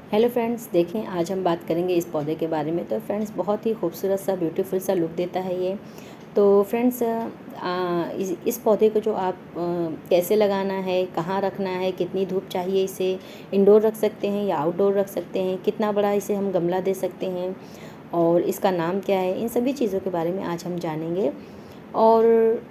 Hello friends, देखें आज हम बात करेंगे इस पौधे के बारे में। तो फ्रेंड्स बहुत ही खूबसूरत सा ब्यूटीफुल सा लुक देता है ये। तो फ्रेंड्स इस पौधे को जो आप कैसे लगाना है, कहाँ रखना है, कितनी धूप चाहिए, इसे इंडोर रख सकते हैं या आउटडोर रख सकते हैं, कितना बड़ा इसे हम गमला दे सकते हैं और इसका नाम क्या है, इन सभी चीज़ों के बारे में आज हम जानेंगे। और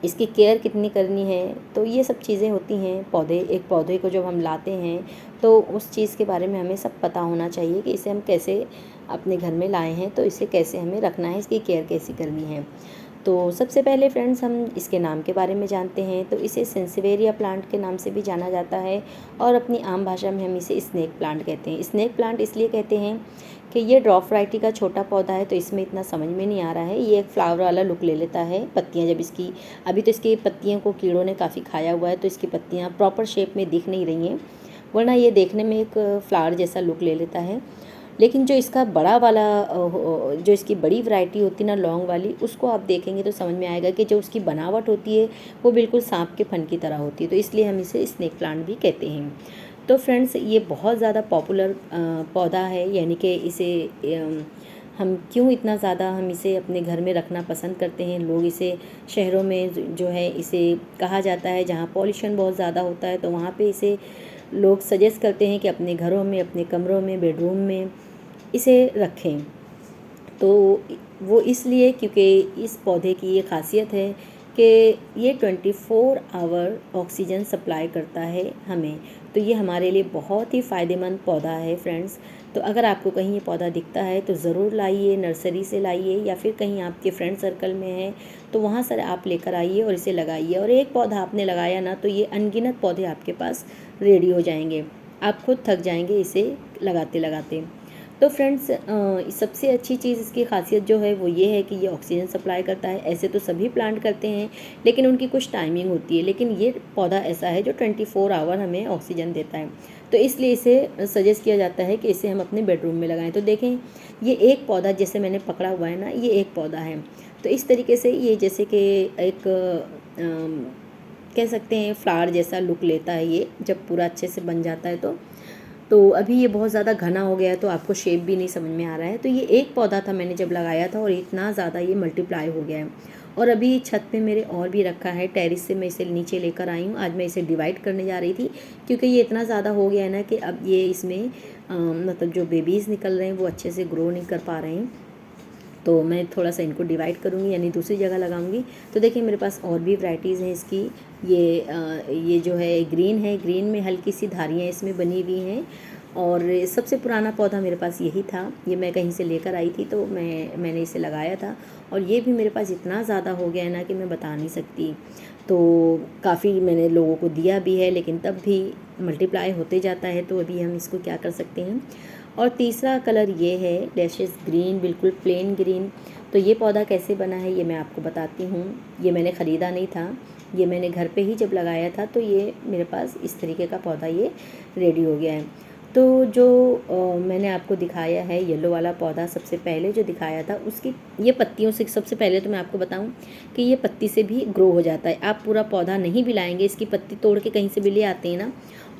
इसकी केयर कितनी करनी है, तो ये सब चीज़ें होती हैं। एक पौधे को जब हम लाते हैं तो उस चीज़ के बारे में हमें सब पता होना चाहिए कि इसे हम कैसे अपने घर में लाए हैं, तो इसे कैसे हमें रखना है, इसकी केयर कैसी करनी है। तो सबसे पहले फ्रेंड्स हम इसके नाम के बारे में जानते हैं। तो इसे सेंसिवेरिया प्लांट के नाम से भी जाना जाता है और अपनी आम भाषा में हम इसे स्नेक प्लांट कहते हैं। स्नेक प्लांट इसलिए कहते हैं कि ये ड्रॉप वैरायटी का छोटा पौधा है, तो इसमें इतना समझ में नहीं आ रहा है। ये एक फ्लावर वाला लुक ले लेता है। पत्तियां जब इसकी अभी तो इसकी पत्तियों को कीड़ों ने काफ़ी खाया हुआ है, तो इसकी पत्तियां प्रॉपर शेप में दिख नहीं रही हैं, वरना ये देखने में एक फ्लावर जैसा लुक ले लेता है। लेकिन जो इसका बड़ा वाला जो इसकी बड़ी वैरायटी होती है ना, लॉन्ग वाली, उसको आप देखेंगे तो समझ में आएगा कि जो उसकी बनावट होती है वो बिल्कुल सांप के फन की तरह होती है, तो इसलिए हम इसे स्नेक प्लांट भी कहते हैं। तो फ्रेंड्स ये बहुत ज़्यादा पॉपुलर पौधा है, यानी कि इसे हम क्यों इतना ज़्यादा हम इसे अपने घर में रखना पसंद करते हैं। लोग इसे शहरों में जो है इसे कहा जाता है, जहाँ पॉल्यूशन बहुत ज़्यादा होता है, तो वहाँ पे इसे लोग सजेस्ट करते हैं कि अपने घरों में, अपने कमरों में, बेडरूम में इसे रखें। तो वो इसलिए क्योंकि इस पौधे की ये खासियत है कि ये 24 आवर ऑक्सीजन सप्लाई करता है हमें। तो ये हमारे लिए बहुत ही फ़ायदेमंद पौधा है फ्रेंड्स। तो अगर आपको कहीं ये पौधा दिखता है तो ज़रूर लाइए, नर्सरी से लाइए या फिर कहीं आपके फ्रेंड सर्कल में है तो वहाँ से आप लेकर आइए और इसे लगाइए। और एक पौधा आपने लगाया ना, तो ये अनगिनत पौधे आपके पास रेडी हो जाएंगे। आप खुद थक जाएंगे इसे लगाते लगाते। तो फ्रेंड्स सबसे अच्छी चीज़ इसकी खासियत जो है वो ये है कि ये ऑक्सीजन सप्लाई करता है। ऐसे तो सभी प्लांट करते हैं, लेकिन उनकी कुछ टाइमिंग होती है, लेकिन ये पौधा ऐसा है जो 24 आवर हमें ऑक्सीजन देता है। तो इसलिए इसे सजेस्ट किया जाता है कि इसे हम अपने बेडरूम में लगाएं। तो देखें, ये एक पौधा जैसे मैंने पकड़ा हुआ है ना, ये एक पौधा है। तो इस तरीके से ये जैसे कि एक कह सकते हैं फ्लावर जैसा लुक लेता है ये, जब पूरा अच्छे से बन जाता है तो अभी ये बहुत ज़्यादा घना हो गया है, तो आपको शेप भी नहीं समझ में आ रहा है। तो ये एक पौधा था, मैंने जब लगाया था, और इतना ज़्यादा ये मल्टीप्लाई हो गया है। और अभी छत पे मेरे और भी रखा है, टेरिस से मैं इसे नीचे लेकर आई हूँ। आज मैं इसे डिवाइड करने जा रही थी, क्योंकि ये इतना ज़्यादा हो गया है ना कि अब ये इसमें मतलब जो बेबीज़ निकल रहे हैं वो अच्छे से ग्रो नहीं कर पा रहे हैं। तो मैं थोड़ा सा इनको डिवाइड करूँगी, यानी दूसरी जगह लगाऊंगी। तो देखिए मेरे पास और भी वैरायटीज़ हैं इसकी। ये जो है ग्रीन है, ग्रीन में हल्की सी धारियाँ इसमें बनी हुई हैं। और सबसे पुराना पौधा मेरे पास यही था, ये मैं कहीं से लेकर आई थी, तो मैंने इसे लगाया था। और ये भी मेरे पास इतना ज़्यादा हो गया है ना कि मैं बता नहीं सकती। तो काफ़ी मैंने लोगों को दिया भी है, लेकिन तब भी मल्टीप्लाई होते जाता है, तो अभी हम इसको क्या कर सकते हैं। और तीसरा कलर ये है डैशेस ग्रीन, बिल्कुल प्लेन ग्रीन। तो ये पौधा कैसे बना है ये मैं आपको बताती हूँ। ये मैंने ख़रीदा नहीं था, ये मैंने घर पे ही जब लगाया था, तो ये मेरे पास इस तरीके का पौधा ये रेडी हो गया है। तो जो मैंने आपको दिखाया है येलो वाला पौधा, सबसे पहले जो दिखाया था, उसकी ये पत्तियों से, सबसे पहले तो मैं आपको बताऊं कि ये पत्ती से भी ग्रो हो जाता है। आप पूरा पौधा नहीं भी लाएंगे, इसकी पत्ती तोड़ के कहीं से भी ले आते हैं ना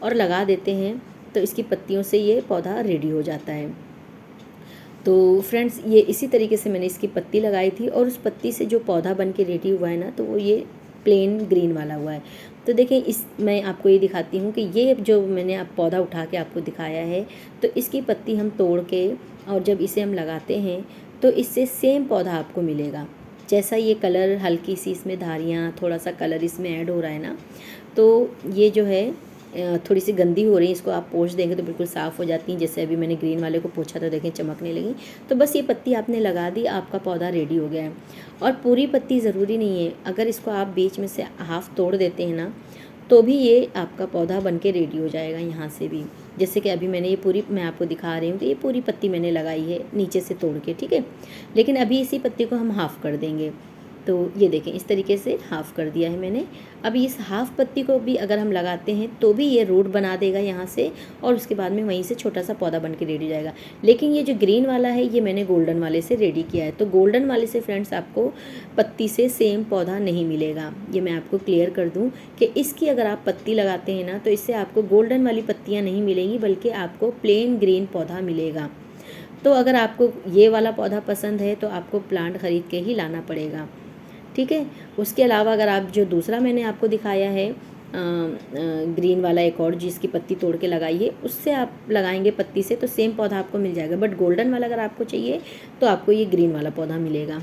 और लगा देते हैं, तो इसकी पत्तियों से ये पौधा रेडी हो जाता है। तो फ्रेंड्स ये इसी तरीके से मैंने इसकी पत्ती लगाई थी, और उस पत्ती से जो पौधा बन के रेडी हुआ है ना, तो वो ये प्लेन ग्रीन वाला हुआ है। तो देखें, मैं आपको ये दिखाती हूँ कि ये जो मैंने आप पौधा उठा के आपको दिखाया है, तो इसकी पत्ती हम तोड़ के और जब इसे हम लगाते हैं तो इससे सेम पौधा आपको मिलेगा। जैसा ये कलर, हल्की सी इसमें धारियाँ, थोड़ा सा कलर इसमें ऐड हो रहा है ना, तो ये जो है थोड़ी सी गंदी हो रही है, इसको आप पोंछ देंगे तो बिल्कुल साफ़ हो जाती हैं। जैसे अभी मैंने ग्रीन वाले को पोंछा तो देखें चमकने लगी। तो बस ये पत्ती आपने लगा दी, आपका पौधा रेडी हो गया है। और पूरी पत्ती ज़रूरी नहीं है, अगर इसको आप बीच में से हाफ तोड़ देते हैं ना, तो भी ये आपका पौधा बन के रेडी हो जाएगा यहाँ से भी। जैसे कि अभी मैंने ये पूरी, मैं आपको दिखा रही हूँ कि ये पूरी पत्ती मैंने लगाई है नीचे से तोड़ के, ठीक है। लेकिन अभी इसी पत्ती को हम हाफ़ कर देंगे। तो ये देखें इस तरीके से हाफ़ कर दिया है मैंने। अब इस हाफ़ पत्ती को भी अगर हम लगाते हैं तो भी ये रूट बना देगा यहाँ से, और उसके बाद में वहीं से छोटा सा पौधा बन के रेडी हो जाएगा। लेकिन ये जो ग्रीन वाला है ये मैंने गोल्डन वाले से रेडी किया है, तो गोल्डन वाले से फ्रेंड्स आपको पत्ती से सेम पौधा नहीं मिलेगा। ये मैं आपको क्लियर कर दूँ कि इसकी अगर आप पत्ती लगाते हैं ना तो इससे आपको गोल्डन वाली पत्तियाँ नहीं मिलेंगी, बल्कि आपको प्लेन ग्रीन पौधा मिलेगा। तो अगर आपको ये वाला पौधा पसंद है तो आपको प्लांट ख़रीद के ही लाना पड़ेगा, ठीक है। उसके अलावा अगर आप जो दूसरा मैंने आपको दिखाया है ग्रीन वाला एक और जिसकी पत्ती तोड़ के लगाई है, उससे आप लगाएंगे पत्ती से तो सेम पौधा आपको मिल जाएगा। बट गोल्डन वाला अगर आपको चाहिए तो आपको ये ग्रीन वाला पौधा मिलेगा।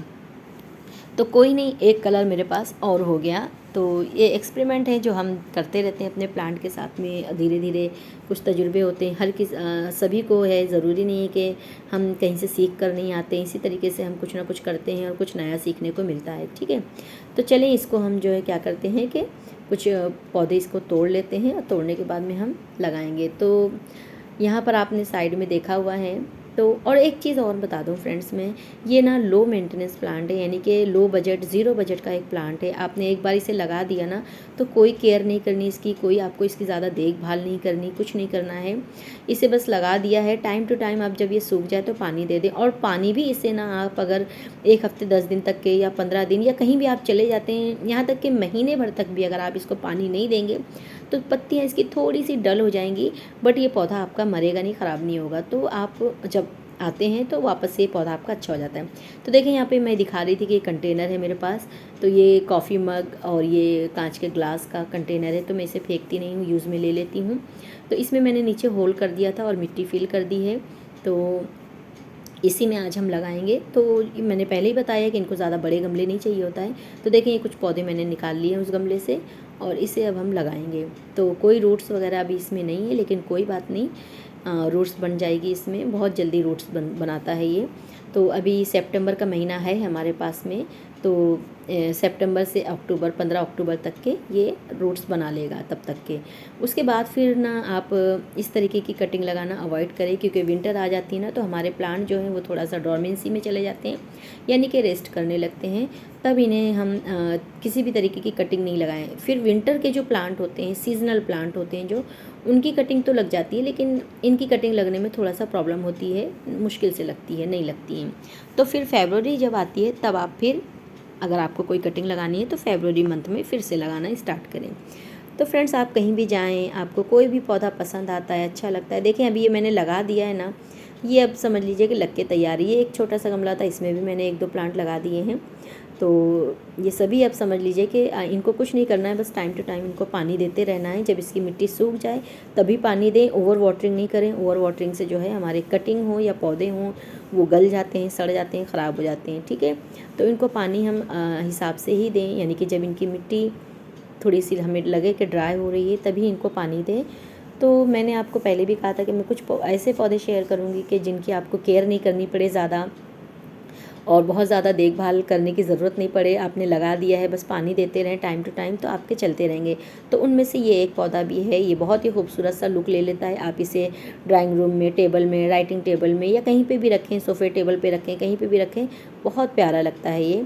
तो कोई नहीं, एक कलर मेरे पास और हो गया। तो ये एक्सपेरिमेंट है जो हम करते रहते हैं अपने प्लांट के साथ में, धीरे धीरे कुछ तजुर्बे होते हैं। सभी को है, ज़रूरी नहीं है कि हम कहीं से सीख कर नहीं आते हैं। इसी तरीके से हम कुछ ना कुछ करते हैं और कुछ नया सीखने को मिलता है, ठीक है। तो चलें इसको हम जो है क्या करते हैं कि कुछ पौधे इसको तोड़ लेते हैं, और तोड़ने के बाद में हम लगाएंगे। तो यहाँ पर आपने साइड में देखा हुआ है। तो और एक चीज़ और बता दूं फ्रेंड्स, मैं ये ना लो मेंटेनेंस प्लांट है, यानी कि लो बजट, ज़ीरो बजट का एक प्लांट है। आपने एक बार इसे लगा दिया ना तो कोई केयर नहीं करनी इसकी, कोई आपको इसकी ज़्यादा देखभाल नहीं करनी, कुछ नहीं करना है। इसे बस लगा दिया है, टाइम टू टाइम आप जब ये सूख जाए तो पानी दे दें। और पानी भी इसे ना आप अगर 1 हफ्ते 10 दिन तक के या 15 दिन या कहीं भी आप चले जाते हैं, यहाँ तक कि महीने भर तक भी अगर आप इसको पानी नहीं देंगे तो पत्तियाँ इसकी थोड़ी सी डल हो जाएंगी, बट ये पौधा आपका मरेगा नहीं, ख़राब नहीं होगा। तो आप जब आते हैं तो वापस से ये पौधा आपका अच्छा हो जाता है। तो देखें यहाँ पे मैं दिखा रही थी कि ये कंटेनर है मेरे पास। तो ये कॉफ़ी मग और ये कांच के ग्लास का कंटेनर है, तो मैं इसे फेंकती नहीं हूँ, यूज़ में ले लेती हूँ। तो इसमें मैंने नीचे होल कर दिया था और मिट्टी फिल कर दी है। तो इसी में आज हम लगाएंगे। तो मैंने पहले ही बताया कि इनको ज़्यादा बड़े गमले नहीं चाहिए होता है। तो देखें ये कुछ पौधे मैंने निकाल लिए हैं उस गमले से, और इसे अब हम लगाएंगे। तो कोई रूट्स वगैरह अभी इसमें नहीं है, लेकिन कोई बात नहीं, रूट्स बन जाएगी इसमें, बहुत जल्दी रूट्स बनाता है ये। तो अभी सितंबर का महीना है हमारे पास में, तो सितंबर से अक्टूबर, 15 अक्टूबर तक के ये रूट्स बना लेगा तब तक के। उसके बाद फिर ना आप इस तरीके की कटिंग लगाना अवॉइड करें, क्योंकि विंटर आ जाती है ना तो हमारे प्लांट जो हैं वो थोड़ा सा डोरमेंसी में चले जाते हैं, यानी कि रेस्ट करने लगते हैं। तब इन्हें हम किसी भी तरीके की कटिंग नहीं लगाएं। फिर विंटर के जो प्लांट होते हैं, सीजनल प्लांट होते हैं जो, उनकी कटिंग तो लग जाती है, लेकिन इनकी कटिंग लगने में थोड़ा सा प्रॉब्लम होती है, मुश्किल से लगती है, नहीं लगती हैं। तो फिर फरवरी जब आती है तब आप फिर अगर आपको कोई कटिंग लगानी है तो फरवरी मंथ में फिर से लगाना स्टार्ट करें। तो फ्रेंड्स आप कहीं भी जाएं, आपको कोई भी पौधा पसंद आता है, अच्छा लगता है, देखें अभी ये मैंने लगा दिया है ना, ये अब समझ लीजिए कि लग के तैयार है। ये एक छोटा सा गमला था, इसमें भी मैंने 1-2 प्लांट लगा दिए हैं। तो ये सभी अब समझ लीजिए कि इनको कुछ नहीं करना है, बस टाइम टू टाइम इनको पानी देते रहना है। जब इसकी मिट्टी सूख जाए तभी पानी दें, ओवर वाटरिंग नहीं करें। ओवर वाटरिंग से जो है हमारे कटिंग हो या पौधे हों वो गल जाते हैं, सड़ जाते हैं, ख़राब हो जाते हैं, ठीक है। तो इनको पानी हम हिसाब से ही दें, यानी कि जब इनकी मिट्टी थोड़ी सी हमें लगे कि ड्राई हो रही है तभी इनको पानी दें। तो मैंने आपको पहले भी कहा था कि मैं कुछ ऐसे पौधे शेयर करूँगी कि जिनकी आपको केयर नहीं करनी पड़े ज़्यादा, और बहुत ज़्यादा देखभाल करने की ज़रूरत नहीं पड़े। आपने लगा दिया है, बस पानी देते रहें टाइम टू टाइम, तो आपके चलते रहेंगे। तो उनमें से ये एक पौधा भी है, ये बहुत ही खूबसूरत सा लुक ले लेता है। आप इसे ड्राइंग रूम में, टेबल में, राइटिंग टेबल में या कहीं पे भी रखें, सोफ़े टेबल पे रखें, कहीं पे भी रखें, बहुत प्यारा लगता है ये।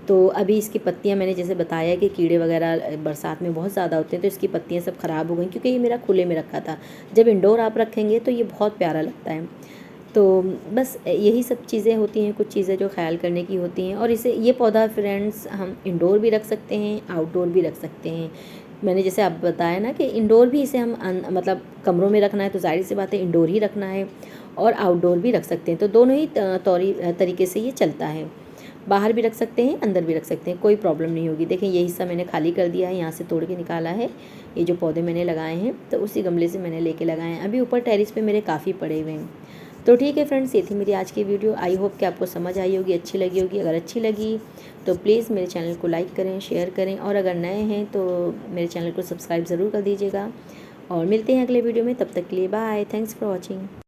तो अभी इसकी पत्तियां मैंने जैसे बताया कि कीड़े वगैरह बरसात में बहुत ज़्यादा होते हैं, तो इसकी पत्तियां सब ख़राब हो गई, क्योंकि ये मेरा खुले में रखा था। जब इंडोर आप रखेंगे तो ये बहुत प्यारा लगता है। तो बस यही सब चीज़ें होती हैं, कुछ चीज़ें जो ख्याल करने की होती हैं। और इसे, ये पौधा फ्रेंड्स हम इंडोर भी रख सकते हैं, आउटडोर भी रख सकते हैं। मैंने जैसे आप बताया ना कि इंडोर भी इसे हम मतलब कमरों में रखना है तो जाहिर सी बात है इंडोर ही रखना है, और आउटडोर भी रख सकते हैं। तो दोनों ही तरीके से ये चलता है, बाहर भी रख सकते हैं, अंदर भी रख सकते हैं, कोई प्रॉब्लम नहीं होगी। देखें ये हिस्सा मैंने खाली कर दिया है, यहाँ से तोड़ के निकाला है। ये जो पौधे मैंने लगाए हैं तो उसी गमले से मैंने लेके लगाए हैं। अभी ऊपर टेरिस पे मेरे काफ़ी पड़े हुए हैं। तो ठीक है फ्रेंड्स, ये थी मेरी आज की वीडियो। आई होप कि आपको समझ आई होगी, अच्छी लगी होगी। अगर अच्छी लगी तो प्लीज़ मेरे चैनल को लाइक करें, शेयर करें, और अगर नए हैं तो मेरे चैनल को सब्सक्राइब ज़रूर कर दीजिएगा। और मिलते हैं अगले वीडियो में, तब तक के लिए बाय, थैंक्स फॉर वॉचिंग।